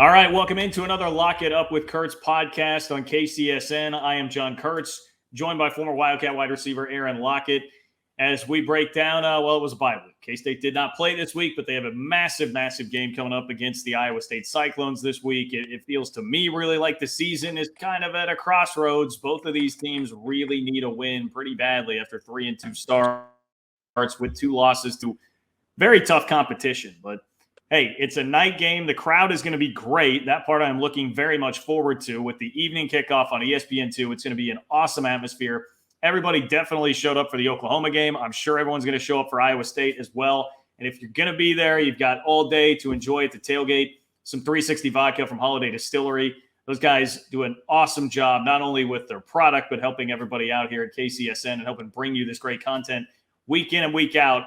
All right, welcome into another Lock It Up with Kurtz podcast on KCSN. I am John Kurtz, joined by former Wildcat wide receiver Aaron Lockett, as we break down, it was a bye week. K-State did not play this week, but they have a massive game coming up against the Iowa State Cyclones this week. It feels to me really like the season is kind of at a crossroads. Both of these teams really need a win pretty badly after 3-2 starts with 2 losses to very tough competition. But hey, it's a night game. The crowd is going to be great. That part I'm looking very much forward to with the evening kickoff on ESPN2. It's going to be an awesome atmosphere. Everybody definitely showed up for the Oklahoma game. I'm sure everyone's going to show up for Iowa State as well. And if you're going to be there, you've got all day to enjoy at the tailgate. Some 360 vodka from Holiday Distillery. Those guys do an awesome job, not only with their product, but helping everybody out here at KCSN and helping bring you this great content week in and week out.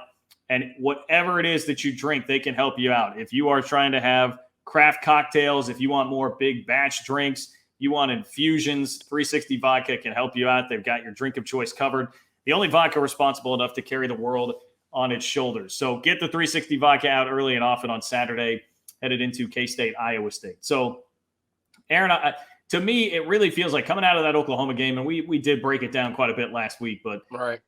And whatever it is that you drink, they can help you out. If you are trying to have craft cocktails, if you want more big batch drinks, you want infusions, 360 Vodka can help you out. They've got your drink of choice covered. The only vodka responsible enough to carry the world on its shoulders. So get the 360 Vodka out early and often on Saturday, headed into K-State, Iowa State. So, Aaron, to me, it really feels like coming out of that Oklahoma game, and we did break it down quite a bit last week, but right.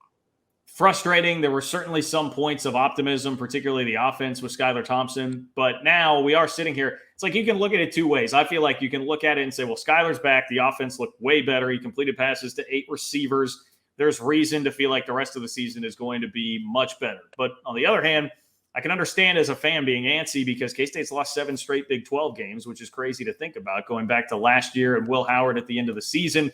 Frustrating. There were certainly some points of optimism, particularly the offense with Skylar Thompson. But now we are sitting here. It's like you can look at it 2 ways. I feel like you can look at it and say, well, Skylar's back. The offense looked way better. He completed passes to 8 receivers. There's reason to feel like the rest of the season is going to be much better. But on the other hand, I can understand as a fan being antsy because K-State's lost 7 straight Big 12 games, which is crazy to think about, going back to last year and Will Howard at the end of the season.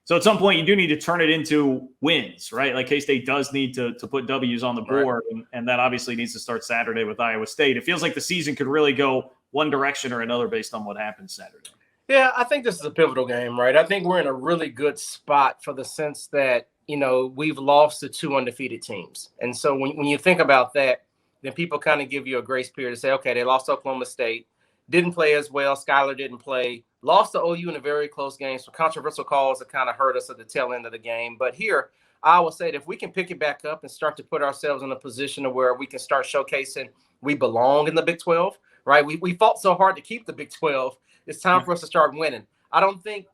So at some point, you do need to turn it into wins, right? Like K-State does need to put W's on the board, right. and that obviously needs to start Saturday with Iowa State. It feels like the season could really go one direction or another based on what happens Saturday. Yeah, I think this is a pivotal game, right? I think we're in a really good spot for the sense that, we've lost to 2 undefeated teams. And so when you think about that, then people kind of give you a grace period to say, okay, they lost to Oklahoma State, didn't play as well, Skylar didn't play, lost to OU in a very close game, so controversial calls that kind of hurt us at the tail end of the game. But here, I would say that if we can pick it back up and start to put ourselves in a position of where we can start showcasing we belong in the Big 12, right? We fought so hard to keep the Big 12. It's time for us to start winning. I don't think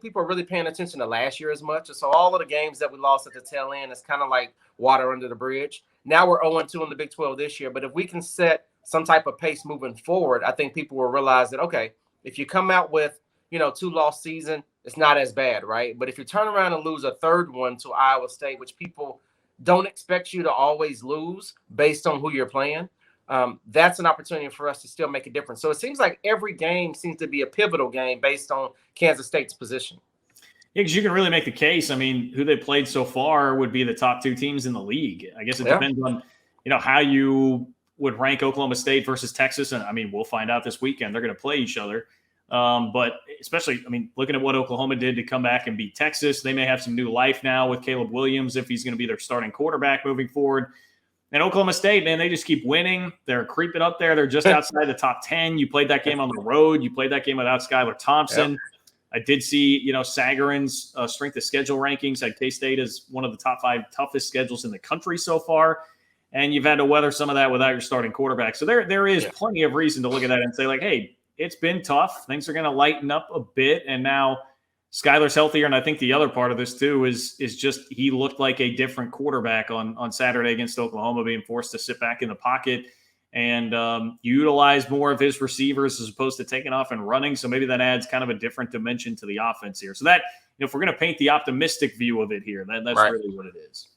people are really paying attention to last year as much. And so all of the games that we lost at the tail end is kind of like water under the bridge. Now we're 0-2 in the Big 12 this year. But if we can set some type of pace moving forward, I think people will realize that, okay, if you come out with, 2-loss season, it's not as bad, right? But if you turn around and lose a third one to Iowa State, which people don't expect you to always lose based on who you're playing, that's an opportunity for us to still make a difference. So it seems like every game seems to be a pivotal game based on Kansas State's position. Yeah, because you can really make the case. I mean, who they played so far would be the top 2 teams in the league. I guess it depends on, how you would rank Oklahoma State versus Texas. And, I mean, we'll find out this weekend. They're going to play each other. But especially, looking at what Oklahoma did to come back and beat Texas, they may have some new life now with Caleb Williams if he's going to be their starting quarterback moving forward. And Oklahoma State, man, they just keep winning. They're creeping up there. They're just outside the top 10. You played that game on the road. You played that game without Skylar Thompson. Yep. I did see, Sagarin's strength of schedule rankings had K-State as one of the top 5 toughest schedules in the country so far. And you've had to weather some of that without your starting quarterback. So there is plenty of reason to look at that and say, like, hey, it's been tough. Things are going to lighten up a bit. And now Skylar's healthier. And I think the other part of this, too, is just he looked like a different quarterback on Saturday against Oklahoma, being forced to sit back in the pocket and utilize more of his receivers as opposed to taking off and running. So maybe that adds kind of a different dimension to the offense here. So that, if we're going to paint the optimistic view of it here, that's right. Really what it is.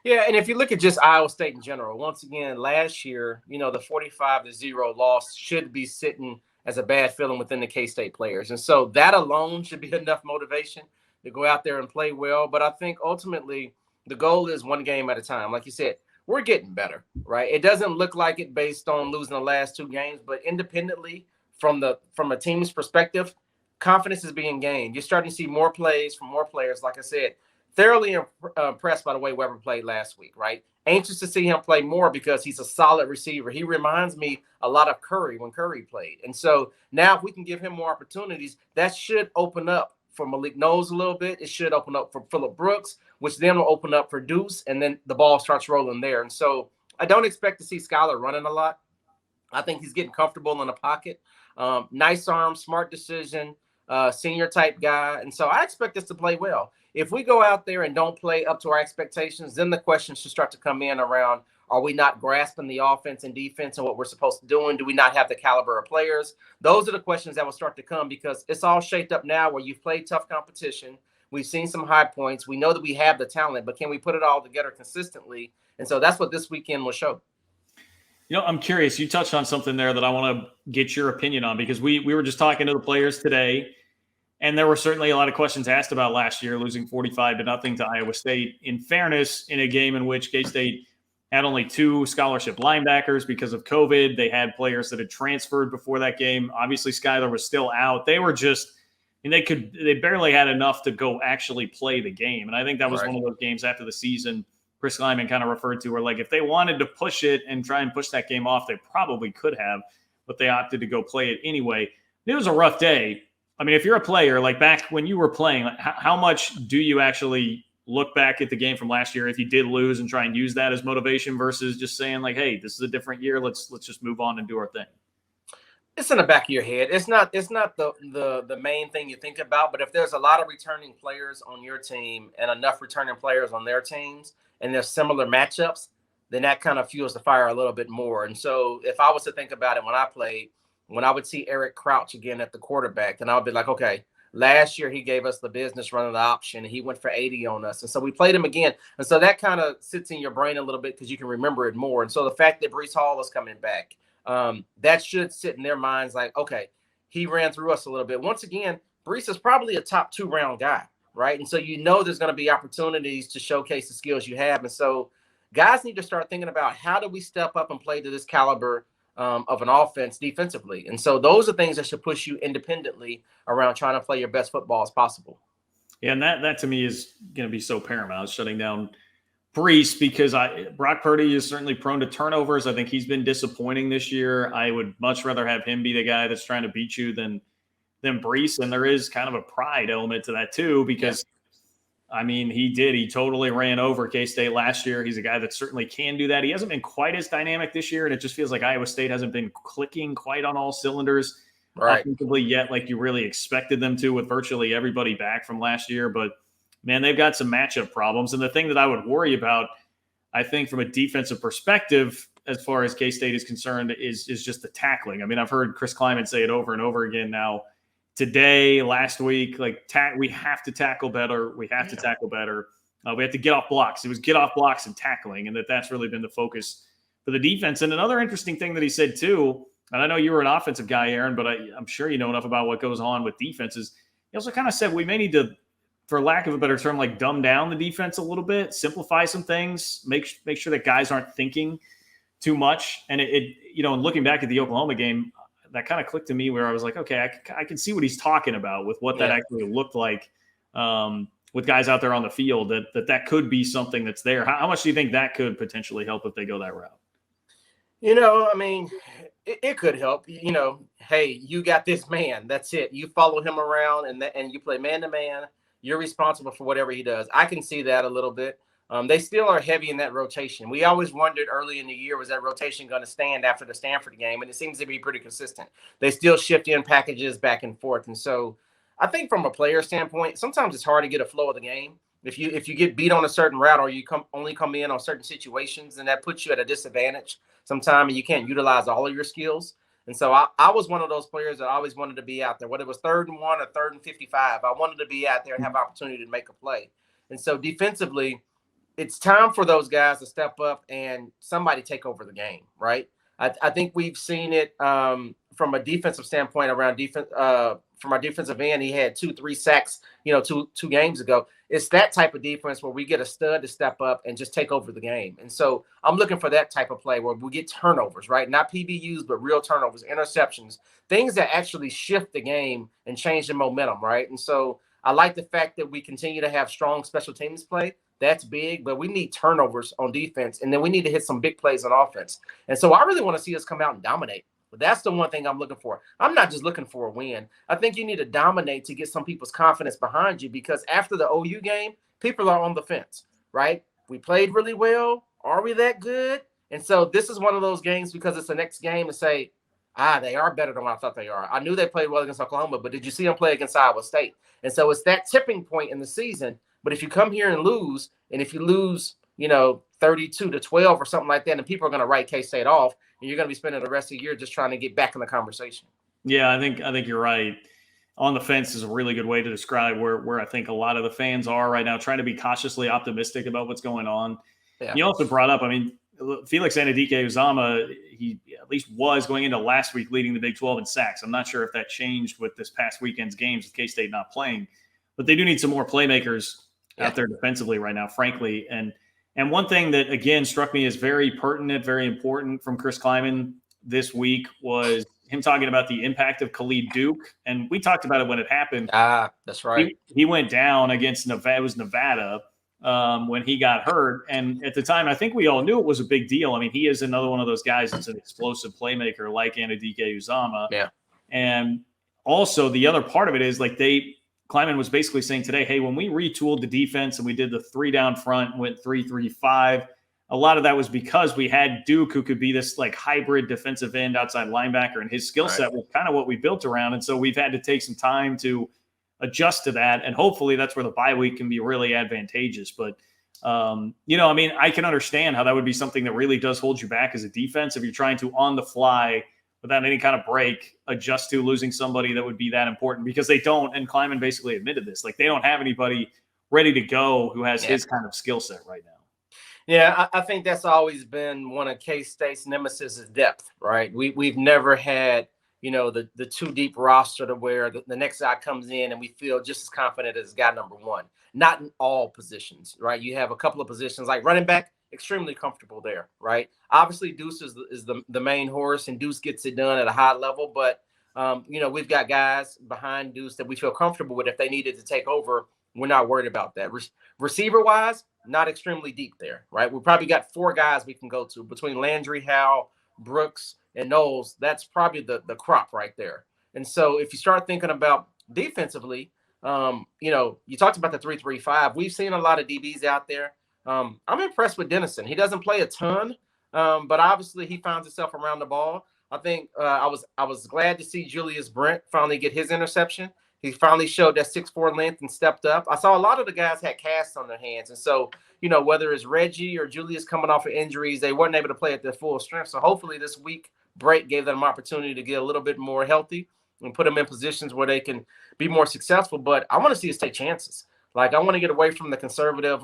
Yeah, and if you look at just Iowa State in general, once again, last year, the 45-0 loss should be sitting as a bad feeling within the K-State players. And so that alone should be enough motivation to go out there and play well. But I think ultimately the goal is one game at a time. Like you said, we're getting better, right? It doesn't look like it based on losing the last 2 games, but independently from a team's perspective, confidence is being gained. You're starting to see more plays from more players. Like I said, thoroughly impressed by the way Weber played last week, right? Anxious to see him play more because he's a solid receiver. He reminds me a lot of Curry when Curry played. And so now if we can give him more opportunities, that should open up for Malik Knowles a little bit. It should open up for Phillip Brooks, which then will open up for Deuce, and then the ball starts rolling there. And so I don't expect to see Skylar running a lot. I think he's getting comfortable in the pocket. Nice arm, smart decision, senior type guy. And so I expect us to play well. If we go out there and don't play up to our expectations, then the questions should start to come in around, are we not grasping the offense and defense and what we're supposed to do? And do we not have the caliber of players? Those are the questions that will start to come, because it's all shaped up now where you've played tough competition. We've seen some high points. We know that we have the talent, but can we put it all together consistently? And so that's what this weekend will show. I'm curious. You touched on something there that I want to get your opinion on, because we were just talking to the players today, and there were certainly a lot of questions asked about last year, losing 45-0 to Iowa State. In fairness, in a game in which K-State had only 2 scholarship linebackers because of COVID. They had players that had transferred before that game. Obviously, Skyler was still out. They were just – they barely had enough to go actually play the game. And I think that was one of those games after the season Chris Lyman kind of referred to, where like if they wanted to push it and try and push that game off, they probably could have, but they opted to go play it anyway. It was a rough day. I mean, if you're a player, like back when you were playing, like how much do you actually – look back at the game from last year if you did lose and try and use that as motivation versus just saying like, hey, this is a different year. Let's just move on and do our thing? It's in the back of your head. It's not the main thing you think about, but if there's a lot of returning players on your team and enough returning players on their teams and there's similar matchups, then that kind of fuels the fire a little bit more. And so if I was to think about it when I played, when I would see Eric Crouch again at the quarterback, then I would be like, okay, last year, he gave us the business running the option, and he went for 80 on us. And so we played him again. And so that kind of sits in your brain a little bit because you can remember it more. And so the fact that Breece Hall is coming back, that should sit in their minds like, okay, he ran through us a little bit. Once again, Breece is probably a top 2-round guy, right? And so there's going to be opportunities to showcase the skills you have. And so guys need to start thinking about, how do we step up and play to this caliber of an offense defensively? And so those are things that should push you independently around trying to play your best football as possible. Yeah, and that to me is going to be so paramount, shutting down Breece, because Brock Purdy is certainly prone to turnovers. I think he's been disappointing this year. I would much rather have him be the guy that's trying to beat you than Breece. And there is kind of a pride element to that too, because I mean, he totally ran over K-State last year. He's a guy that certainly can do that. He hasn't been quite as dynamic this year, and it just feels like Iowa State hasn't been clicking quite on all cylinders offensively yet, like you really expected them to, with virtually everybody back from last year. But man, they've got some matchup problems. And the thing that I would worry about, I think from a defensive perspective, as far as K-State is concerned, is just the tackling. I mean, I've heard Chris Kleiman say it over and over again now, today, last week, like we have to tackle better. We have to tackle better. We have to get off blocks. It was get off blocks and tackling, and that's really been the focus for the defense. And another interesting thing that he said too, and I know you were an offensive guy, Aaron, but I'm sure you know enough about what goes on with defenses. He also kind of said we may need to, for lack of a better term, like dumb down the defense a little bit, simplify some things, make sure that guys aren't thinking too much. And and looking back at the Oklahoma game, that kind of clicked to me where I was like, okay, I can see what he's talking about with what that actually looked like with guys out there on the field, that could be something that's there. How much do you think that could potentially help if they go that route? I mean, it could help. Hey, you got this man. That's it. You follow him around and you play man-to-man. You're responsible for whatever he does. I can see that a little bit. They still are heavy in that rotation. We always wondered early in the year, was that rotation going to stand after the Stanford game? And it seems to be pretty consistent. They still shift in packages back and forth. And so I think from a player standpoint, sometimes it's hard to get a flow of the game. If you get beat on a certain route, or you only come in on certain situations, then that puts you at a disadvantage sometime, and you can't utilize all of your skills. And so I was one of those players that always wanted to be out there, whether it was 3rd and 1 or 3rd and 55. I wanted to be out there and have opportunity to make a play. And so defensively, it's time for those guys to step up and somebody take over the game, right? I think we've seen it from a defensive standpoint around defense. From our defensive end, he had 2-3 sacks, two games ago. It's that type of defense where we get a stud to step up and just take over the game. And so I'm looking for that type of play where we get turnovers, right? Not PBUs, but real turnovers, interceptions, things that actually shift the game and change the momentum, right? And so I like the fact that we continue to have strong special teams play. That's big, but we need turnovers on defense, and then we need to hit some big plays on offense. And so I really want to see us come out and dominate. But that's the one thing I'm looking for. I'm not just looking for a win. I think you need to dominate to get some people's confidence behind you, because after the OU game, people are on the fence, right? We played really well. Are we that good? And so this is one of those games, because it's the next game, to say, They are better than what I thought they are. I knew they played well against Oklahoma, but did you see them play against Iowa State? And so it's that tipping point in the season. But if you come here and lose, and if you lose, 32-12 or something like that, and people are going to write K-State off, and you're going to be spending the rest of the year just trying to get back in the conversation. Yeah, I think you're right. On the fence is a really good way to describe where I think a lot of the fans are right now, trying to be cautiously optimistic about what's going on. Yeah. You also brought up, Felix Anudike-Uzomah, he at least was going into last week leading the Big 12 in sacks. I'm not sure if that changed with this past weekend's games with K-State not playing, but they do need some more playmakers out there defensively right now, frankly. And one thing that, again, struck me as very pertinent, very important from Chris Klieman this week was him talking about the impact of Khalid Duke. And we talked about it when it happened. That's right. He went down against Nevada. It was Nevada. When he got hurt. And at the time, I think we all knew it was a big deal. He is another one of those guys that's an explosive playmaker like Anudike-Uzomah. Yeah. And also the other part of it is Klieman was basically saying today, hey, when we retooled the defense and we did the 3 down front and went 3-3-5, a lot of that was because we had Duke, who could be this hybrid defensive end outside linebacker, and his skill set was kind of what we built around. And so we've had to take some time to adjust to that, and hopefully that's where the bye week can be really advantageous. But I can understand how that would be something that really does hold you back as a defense if you're trying to on the fly without any kind of break adjust to losing somebody that would be that important, because they don't. And Klieman basically admitted this, they don't have anybody ready to go who has his kind of skill set right now. Yeah, I think that's always been one of K-State's nemesis is depth, right? We've never had the too deep roster to where the next guy comes in and we feel just as confident as guy number one. Not in all positions, right? You have a couple of positions like running back, extremely comfortable there, right? Obviously, Deuce is the main horse, and Deuce gets it done at a high level. But, we've got guys behind Deuce that we feel comfortable with. If they needed to take over, we're not worried about that. Receiver-wise, not extremely deep there, right? We probably got 4 guys we can go to between Landry, Howell, Brooks, and Knowles. That's probably the crop right there. And so if you start thinking about defensively, you talked about the 3-3-5. We've seen a lot of DBs out there. I'm impressed with Dennison. He doesn't play a ton, but obviously he finds himself around the ball. I think I was glad to see Julius Brent finally get his interception. He finally showed that 6'4" length and stepped up. I saw a lot of the guys had casts on their hands. And so, whether it's Reggie or Julius coming off of injuries, they weren't able to play at their full strength. So hopefully this week break gave them an opportunity to get a little bit more healthy and put them in positions where they can be more successful. But I want to see us take chances. I want to get away from the conservative,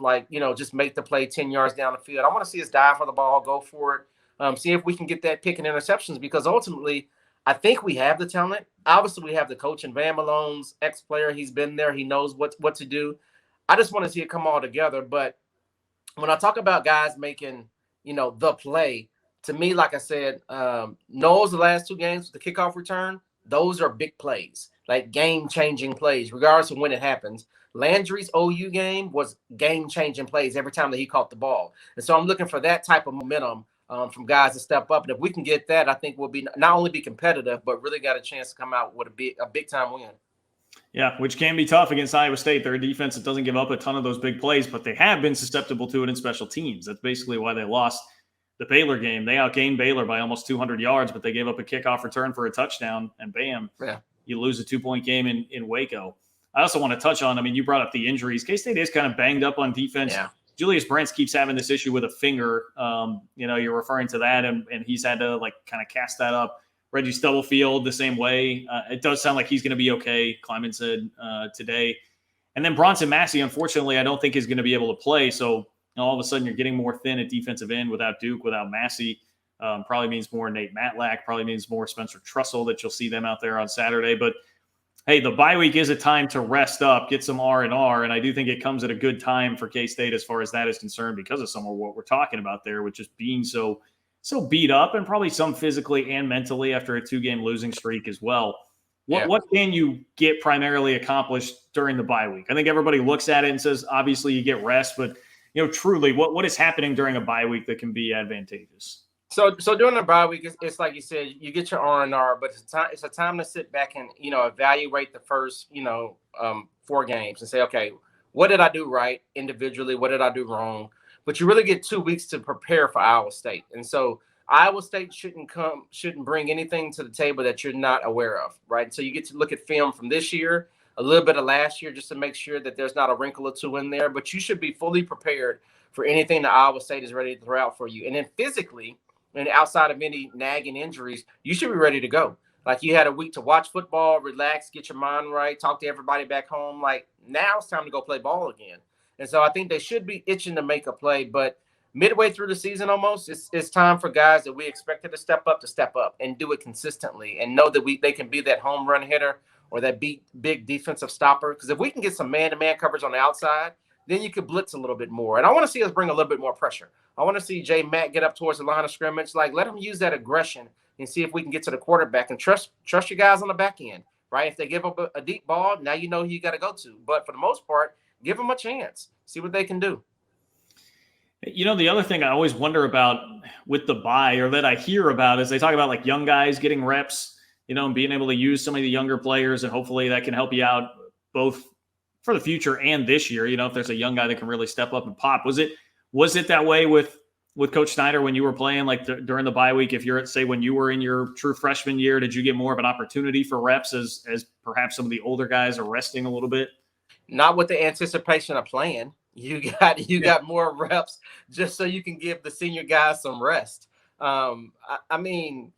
just make the play 10 yards down the field. I want to see us dive for the ball, go for it, see if we can get that pick in interceptions, because ultimately I think we have the talent. Obviously, we have the coach, and Van Malone's ex-player. He's been there. He knows what to do. I just want to see it come all together. But when I talk about guys making, the play, to me, like I said, Knowles, the last 2 games, the kickoff return, those are big plays, game-changing plays, regardless of when it happens. Landry's OU game was game-changing plays every time that he caught the ball. And so I'm looking for that type of momentum from guys to step up. And if we can get that, I think we'll be not only be competitive, but really got a chance to come out with a big-time win. Yeah, which can be tough against Iowa State. They're a defense that doesn't give up a ton of those big plays, but they have been susceptible to it in special teams. That's basically why they lost the Baylor game. They outgained Baylor by almost 200 yards, but they gave up a kickoff return for a touchdown, and bam, you lose a 2-point game in Waco. I also want to touch on, you brought up the injuries. K-State is kind of banged up on defense. Yeah. Julius Brents keeps having this issue with a finger. You're referring to that, and he's had to kind of cast that up. Reggie Stubblefield the same way. It does sound like he's going to be okay, Klieman said today. And then Bronson Massey, unfortunately, I don't think is going to be able to play. So all of a sudden you're getting more thin at defensive end without Duke, without Massey. Probably means more Nate Matlack, probably means more Spencer Trussell, that you'll see them out there on Saturday. But hey, the bye week is a time to rest up, get some R&R, and I do think it comes at a good time for K-State as far as that is concerned, because of some of what we're talking about there, with just being so beat up, and probably some physically and mentally after a 2-game losing streak as well. What can you get primarily accomplished during the bye week? I think everybody looks at it and says, obviously you get rest, but truly, what is happening during a bye week that can be advantageous? So during the bye week, it's like you said, you get your R&R, but it's a time to sit back and evaluate the first 4 games and say, okay, what did I do right individually? What did I do wrong? But you really get 2 weeks to prepare for Iowa State. And so Iowa State shouldn't bring anything to the table that you're not aware of, right? So you get to look at film from this year, a little bit of last year, just to make sure that there's not a wrinkle or two in there. But you should be fully prepared for anything that Iowa State is ready to throw out for you. And then physically, and outside of any nagging injuries, you should be ready to go. Like, you had a week to watch football, relax, get your mind right, talk to everybody back home. Like, now it's time to go play ball again. And so I think they should be itching to make a play. But midway through the season almost, it's time for guys that we expected to step up and do it consistently and know that they can be that home run hitter or that big defensive stopper. Because if we can get some man-to-man coverage on the outside, then you could blitz a little bit more. And I want to see us bring a little bit more pressure. I want to see J. Matt get up towards the line of scrimmage. Like, let him use that aggression and see if we can get to the quarterback and trust your guys on the back end, right? If they give up a deep ball, now you know who you got to go to. But for the most part, give them a chance. See what they can do. You know, the other thing I always wonder about with the bye, or that I hear about, is they talk about like young guys getting reps, you know, and being able to use some of the younger players, and hopefully that can help you out both for the future and this year. You know, if there's a young guy that can really step up and pop. Was it that way with Coach Snyder when you were playing, like during the bye week? If you're at, say, when you were in your true freshman year, did you get more of an opportunity for reps as perhaps some of the older guys are resting a little bit? Not with the anticipation of playing. You got more reps just so you can give the senior guys some rest. I mean,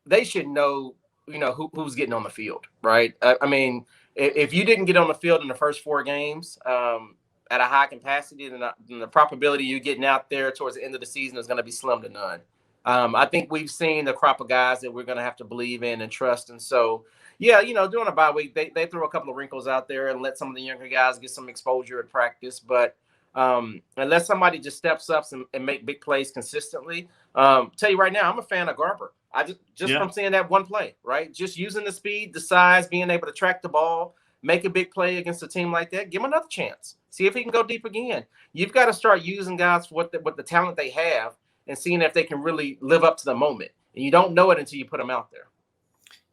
they should know, you know, who's getting on the field, right? I mean, if you didn't get on the field in the first 4 games at a high capacity, then the probability you getting out there towards the end of the season is going to be slim to none. I think we've seen the crop of guys that we're going to have to believe in and trust. And so, yeah, you know, during a bye week, they throw a couple of wrinkles out there and let some of the younger guys get some exposure at practice. But unless somebody just steps up and make big plays consistently, tell you right now, I'm a fan of Garber. I just from seeing that one play, right? Just using the speed, the size, being able to track the ball, make a big play against a team like that. Give him another chance. See if he can go deep again. You've got to start using guys for what the talent they have and seeing if they can really live up to the moment. And you don't know it until you put them out there.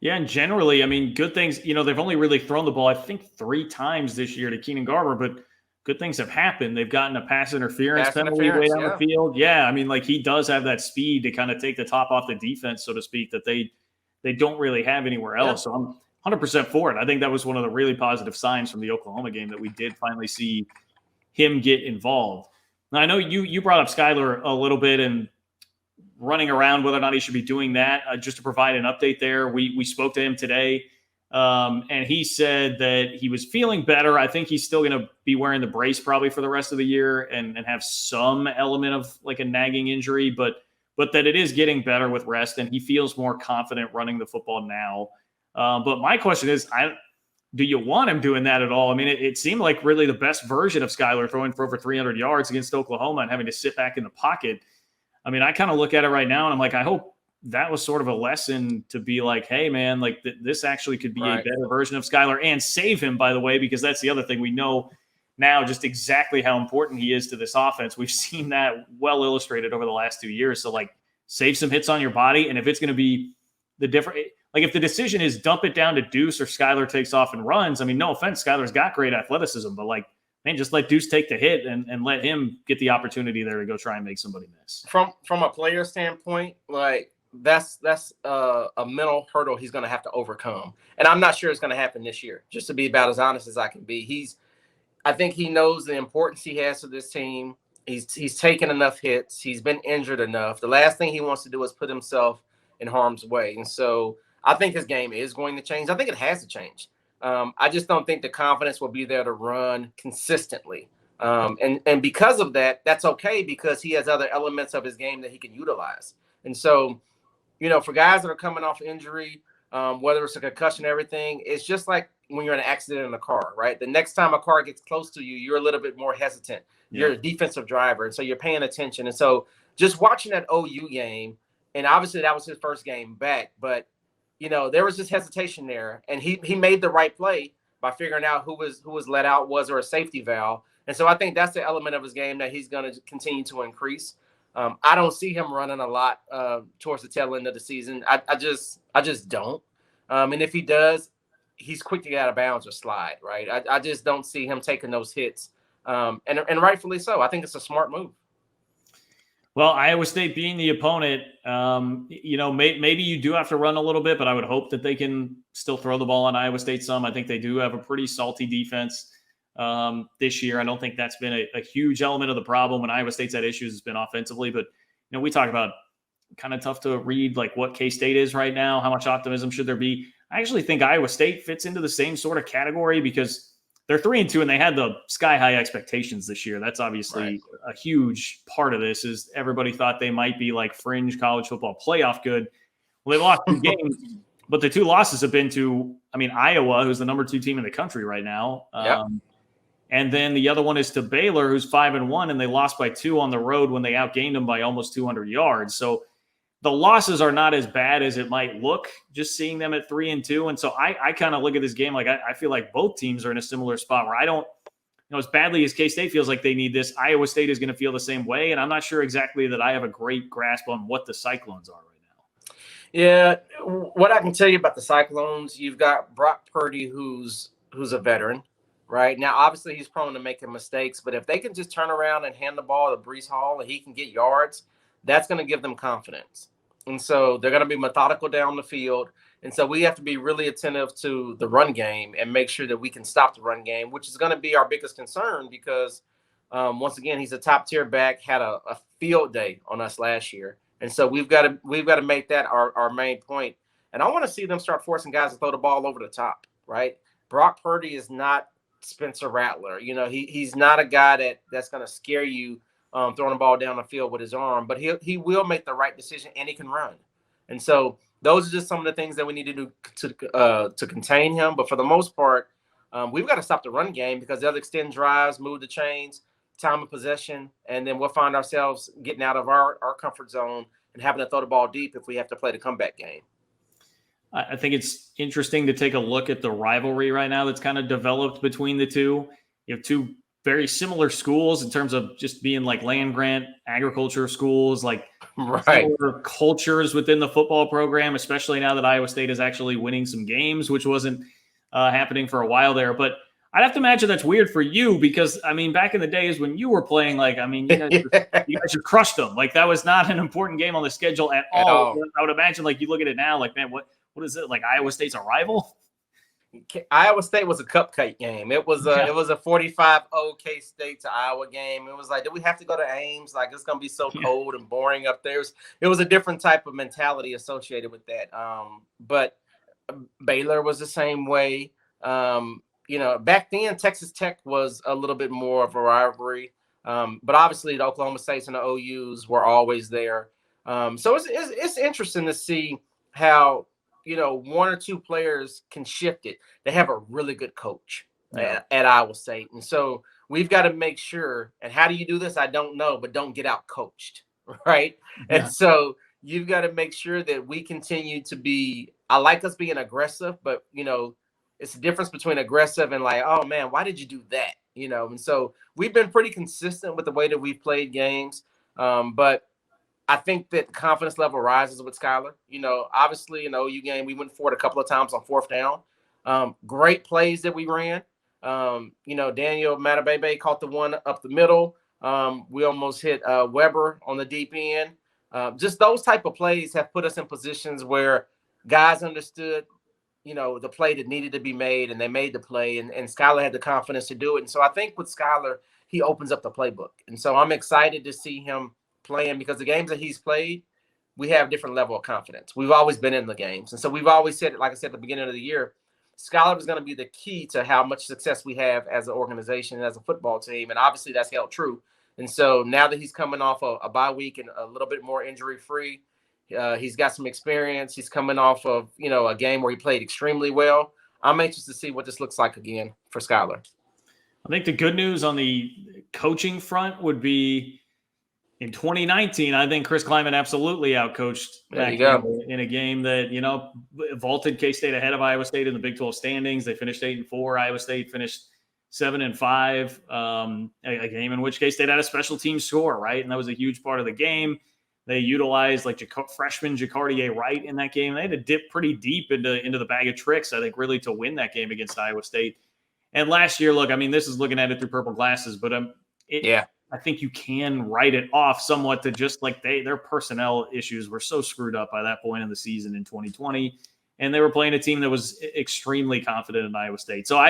Yeah, and generally, I mean, good things, you know, they've only really thrown the ball, I think, 3 times this year to Keenan Garber, but good things have happened. They've gotten a pass interference penalty way down the field. Yeah, I mean, like, he does have that speed to kind of take the top off the defense, so to speak, that they don't really have anywhere else. So I'm 100% for it. I think that was one of the really positive signs from the Oklahoma game, that we did finally see him get involved. Now, I know you brought up Skylar a little bit and running around, whether or not he should be doing that. Just to provide an update there, we spoke to him today, and he said that he was feeling better. I think he's still going to be wearing the brace probably for the rest of the year and have some element of like a nagging injury, but that it is getting better with rest, and he feels more confident running the football now. But my question is, do you want him doing that at all? I mean, it seemed like really the best version of Skylar throwing for over 300 yards against Oklahoma and having to sit back in the pocket. I mean, I kind of look at it right now and I'm like, I hope that was sort of a lesson to be like, hey, man, like this actually could be a better version of Skylar and save him, by the way, because that's the other thing. We know now just exactly how important he is to this offense. We've seen that well illustrated over the last 2 years. So, like, save some hits on your body. And if it's going to be the different, like if the decision is dump it down to Deuce or Skylar takes off and runs, I mean, no offense, Skylar's got great athleticism, but like, man, just let Deuce take the hit and let him get the opportunity there to go try and make somebody miss. From a player standpoint, like that's a mental hurdle he's going to have to overcome. And I'm not sure it's going to happen this year, just to be about as honest as I can be. I think he knows the importance he has to this team. He's taken enough hits. He's been injured enough. The last thing he wants to do is put himself in harm's way. And so I think his game is going to change. I think it has to change. I just don't think the confidence will be there to run consistently. And because of that, that's okay, because he has other elements of his game that he can utilize. And so, you know, for guys that are coming off injury, whether it's a concussion, everything, it's just like when you're in an accident in a car, right? The next time a car gets close to you, you're a little bit more hesitant. Yeah. You're a defensive driver, and so you're paying attention. And so just watching that OU game, and obviously that was his first game back, but you know, there was just hesitation there, and he made the right play by figuring out who was let out, was there a safety valve. And so I think that's the element of his game that he's going to continue to increase. I don't see him running a lot towards the tail end of the season. I just don't. And if he does, he's quick to get out of bounds or slide, right? I just don't see him taking those hits, and rightfully so. I think it's a smart move. Well, Iowa State being the opponent, maybe you do have to run a little bit, but I would hope that they can still throw the ball on Iowa State some. I think they do have a pretty salty defense this year. I don't think that's been a huge element of the problem. When Iowa State's had issues, it's been offensively. But, we talk about kind of tough to read like what K-State is right now. How much optimism should there be? I actually think Iowa State fits into the same sort of category because they're 3-2 and they had the sky high expectations this year. That's obviously a huge part of this. Is everybody thought they might be like fringe college football playoff good. Well, they lost 2 games, but the 2 losses have been to, Iowa, who's the number 2 team in the country right now. And then the other one is to Baylor, who's 5-1, and they lost by 2 on the road when they outgained them by almost 200 yards. So the losses are not as bad as it might look, just seeing them at 3-2. And so I kind of look at this game like I feel like both teams are in a similar spot where I don't, as badly as K-State feels like they need this, Iowa State is going to feel the same way. And I'm not sure exactly that I have a great grasp on what the Cyclones are right now. Yeah, what I can tell you about the Cyclones, you've got Brock Purdy, who's a veteran. Right now, obviously, he's prone to making mistakes, but if they can just turn around and hand the ball to Breece Hall and he can get yards, that's going to give them confidence. And so they're going to be methodical down the field. And so we have to be really attentive to the run game and make sure that we can stop the run game, which is going to be our biggest concern because, once again, he's a top-tier back, had a field day on us last year. And so we've got to make that our main point. And I want to see them start forcing guys to throw the ball over the top, right? Brock Purdy is not Spencer Rattler. He's not a guy that's going to scare you throwing the ball down the field with his arm, but he will make the right decision and he can run. And so those are just some of the things that we need to do to contain him. But for the most part, we've got to stop the run game because they'll extend drives, move the chains, time of possession, and then we'll find ourselves getting out of our comfort zone and having to throw the ball deep if we have to play the comeback game. I think it's interesting to take a look at the rivalry right now that's kind of developed between the two. You have 2 very similar schools in terms of just being like land grant agriculture schools, like similar cultures within the football program, especially now that Iowa State is actually winning some games, which wasn't happening for a while there. But I'd have to imagine that's weird for you because, back in the days when you were playing, you guys just crushed them. Like that was not an important game on the schedule at all. I would imagine you look at it now, man, what is it? Like Iowa State's a rival? Iowa State was a cupcake game. It was a 45-0 K-State to Iowa game. It was like, do we have to go to Ames? Like it's gonna be so cold and boring up there. It was a different type of mentality associated with that. But Baylor was the same way. Back then Texas Tech was a little bit more of a rivalry. But obviously the Oklahoma States and the OUs were always there. So it's interesting to see how 1 or 2 players can shift it. They have a really good coach at Iowa State. And so we've got to make sure, and how do you do this? I don't know, but don't get out coached, right? Yeah. And so you've got to make sure that we continue to be, I like us being aggressive, but, it's the difference between aggressive and like, oh, man, why did you do that? And so we've been pretty consistent with the way that we've played games. But I think that the confidence level rises with Skylar. Obviously in the OU game, we went for it a couple of times on 4th down. Great plays that we ran. Daniel Matabebe caught the one up the middle. We almost hit Weber on the deep end. Just those type of plays have put us in positions where guys understood, the play that needed to be made, and they made the play, and Skylar had the confidence to do it. And so I think with Skylar, he opens up the playbook. And so I'm excited to see him playing because the games that he's played, we have a different level of confidence. We've always been in the games. And so we've always said, like I said at the beginning of the year, Skylar is going to be the key to how much success we have as an organization and as a football team. And obviously that's held true. And so now that he's coming off a bye week and a little bit more injury-free, he's got some experience. He's coming off of, a game where he played extremely well. I'm anxious to see what this looks like again for Skylar. I think the good news on the coaching front would be in 2019, I think Chris Kleiman absolutely outcoached in a game that, vaulted K-State ahead of Iowa State in the Big 12 standings. They finished 8-4. Iowa State finished 7-5. A game in which K-State had a special team score, right? And that was a huge part of the game. They utilized freshman Jacardier Wright in that game. They had to dip pretty deep into the bag of tricks, I think, really to win that game against Iowa State. And last year, look, this is looking at it through purple glasses, but I think you can write it off somewhat to just like their personnel issues were so screwed up by that point in the season in 2020. And they were playing a team that was extremely confident in Iowa State. So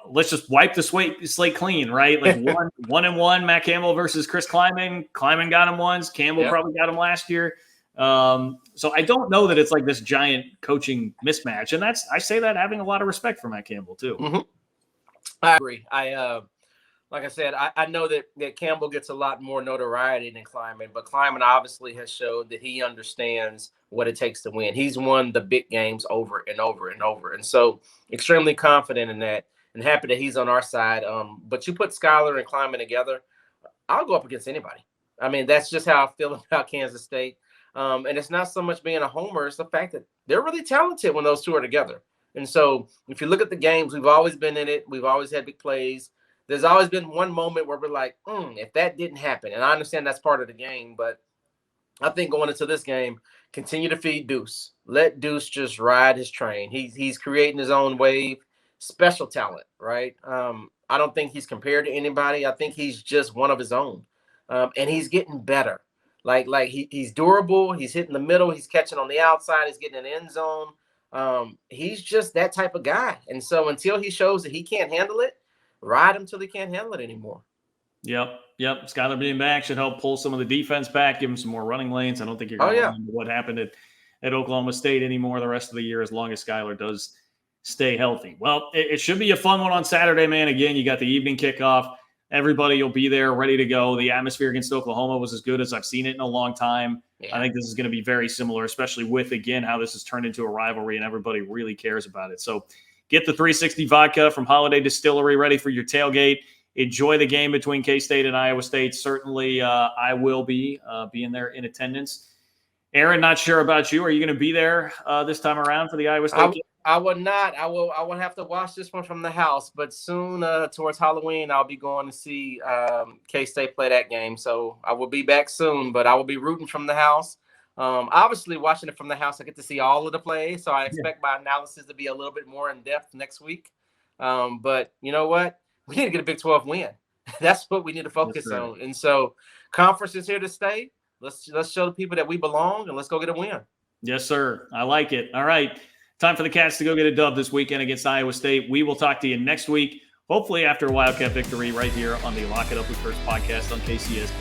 let's just wipe the slate clean, right? Like 1-1, Matt Campbell versus Chris Kleiman. Kleiman got him once. Campbell probably got him last year. So I don't know that it's like this giant coaching mismatch. And I say that having a lot of respect for Matt Campbell too. Mm-hmm. I agree. Like I said, I know that Campbell gets a lot more notoriety than Kleiman, but Kleiman obviously has showed that he understands what it takes to win. He's won the big games over and over and over. And so extremely confident in that and happy that he's on our side. But you put Skylar and Kleiman together, I'll go up against anybody. I mean, that's just how I feel about Kansas State. And it's not so much being a homer. It's the fact that they're really talented when those two are together. And so if you look at the games, we've always been in it. We've always had big plays. There's always been one moment where we're like, if that didn't happen. And I understand that's part of the game, but I think going into this game, continue to feed Deuce. Let Deuce just ride his train. He's creating his own wave. Special talent, right? I don't think he's compared to anybody. I think he's just one of his own. And he's getting better. Like he's durable. He's hitting the middle. He's catching on the outside. He's getting in the end zone. He's just that type of guy. And so until he shows that he can't handle it, ride him till he can't handle it anymore. Yep. Skylar being back should help pull some of the defense back, give him some more running lanes. I don't think you're going to run into what happened at Oklahoma State anymore the rest of the year as long as Skylar does stay healthy. Well, it should be a fun one on Saturday, man. Again, you got the evening kickoff. Everybody will be there ready to go. The atmosphere against Oklahoma was as good as I've seen it in a long time. Yeah. I think this is going to be very similar, especially with, again, how this has turned into a rivalry and everybody really cares about it. So get the 360 vodka from Holiday Distillery ready for your tailgate. Enjoy the game between K-State and Iowa State. Certainly, I will be being there in attendance. Aaron, not sure about you. Are you going to be there this time around for the Iowa State game? I will not. I will have to watch this one from the house. But soon, towards Halloween, I'll be going to see K-State play that game. So I will be back soon. But I will be rooting from the house. Obviously, watching it from the house, I get to see all of the plays. So I expect my analysis to be a little bit more in depth next week. But you know what? We need to get a Big 12 win. That's what we need to focus on. And so conference is here to stay. Let's show the people that we belong, and let's go get a win. Yes, sir. I like it. All right. Time for the Cats to go get a dub this weekend against Iowa State. We will talk to you next week, hopefully after a Wildcat victory right here on the Lock It Up with Kurtz podcast on KCS.